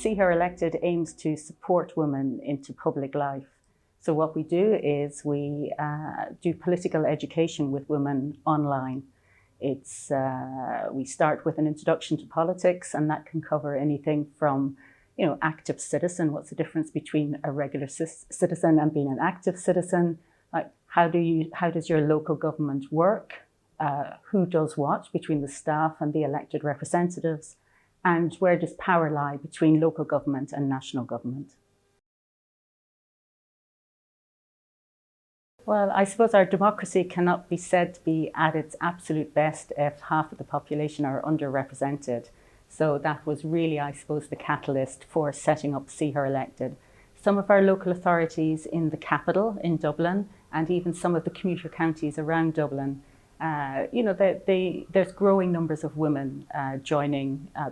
See Her Elected aims to support women into public life. So what we do is we do political education with women online. We start with an introduction to politics, and that can cover anything from, active citizen. What's the difference between a regular citizen and being an active citizen? Like, how does your local government work? Who does what between the staff and the elected representatives? And where does power lie between local government and national government? Well, I suppose our democracy cannot be said to be at its absolute best if half of the population are underrepresented. So that was really, I suppose, the catalyst for setting up See Her Elected. Some of our local authorities in the capital, in Dublin, and even some of the commuter counties around Dublin, there's growing numbers of women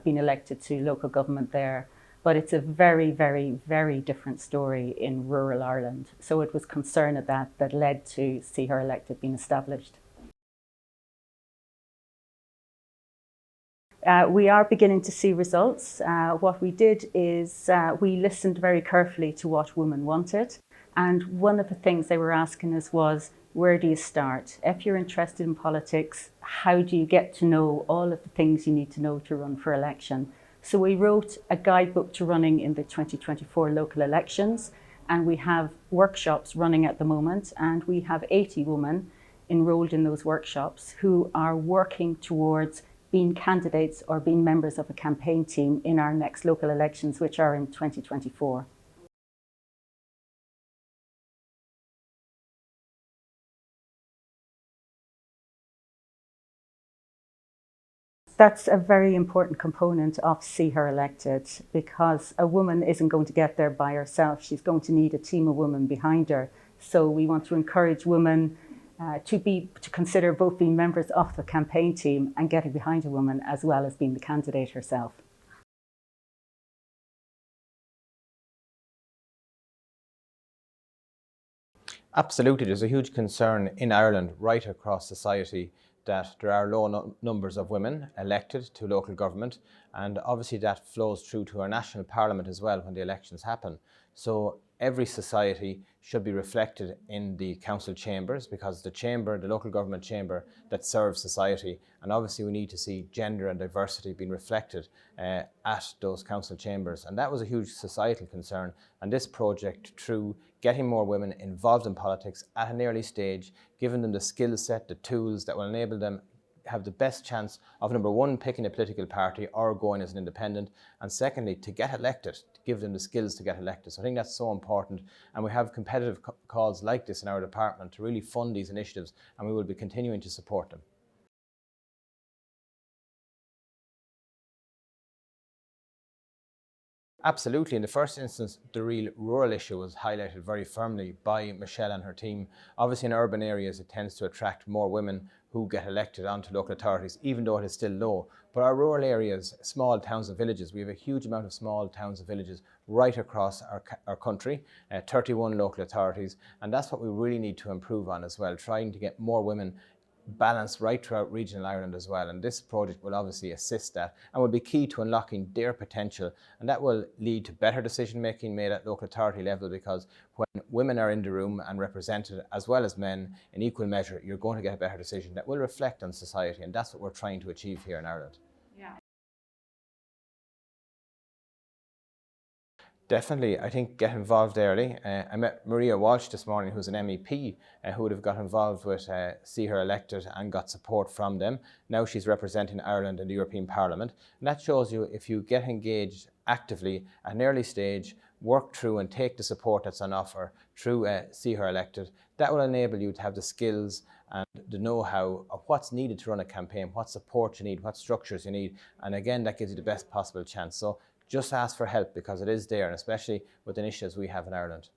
being elected to local government there. But it's a very, very, very different story in rural Ireland. So it was concern of that led to See Her Elected being established. We are beginning to see results. What we did is we listened very carefully to what women wanted. And one of the things they were asking us was, where do you start? If you're interested in politics, how do you get to know all of the things you need to know to run for election? So we wrote a guidebook to running in the 2024 local elections, and we have workshops running at the moment, and we have 80 women enrolled in those workshops who are working towards being candidates or being members of a campaign team in our next local elections, which are in 2024. That's a very important component of See Her Elected, because a woman isn't going to get there by herself. She's going to need a team of women behind her. So we want to encourage women to consider both being members of the campaign team and getting behind a woman, as well as being the candidate herself. Absolutely, there's a huge concern in Ireland, right across society, that there are low numbers of women elected to local government, and obviously that flows through to our national parliament as well when the elections happen. So every society should be reflected in the council chambers, because the local government chamber that serves society, and obviously we need to see gender and diversity being reflected at those council chambers. And that was a huge societal concern, and this project, through getting more women involved in politics at an early stage, giving them the skill set, the tools that will enable them have the best chance of, number one, picking a political party or going as an independent, and secondly, to get elected, to give them the skills to get elected. So I think that's so important, and we have competitive calls like this in our department to really fund these initiatives, and we will be continuing to support them. Absolutely. In the first instance, the real rural issue was highlighted very firmly by Michelle and her team. Obviously, in urban areas, it tends to attract more women who get elected onto local authorities, even though it is still low. But our rural areas, small towns and villages, we have a huge amount of small towns and villages right across our country, 31 local authorities, and that's what we really need to improve on as well, trying to get more women balanced right throughout regional Ireland as well. And this project will obviously assist that and will be key to unlocking their potential. And that will lead to better decision making made at local authority level, because when women are in the room and represented as well as men in equal measure, you're going to get a better decision that will reflect on society. And that's what we're trying to achieve here in Ireland. Yeah. Definitely, I think get involved early. I met Maria Walsh this morning, who's an MEP, who would have got involved with See Her Elected and got support from them. Now she's representing Ireland in the European Parliament. And that shows you, if you get engaged actively at an early stage, work through and take the support that's on offer through See Her Elected, that will enable you to have the skills and the know-how of what's needed to run a campaign, what support you need, what structures you need. And again, that gives you the best possible chance. So just ask for help, because it is there, and especially with initiatives we have in Ireland.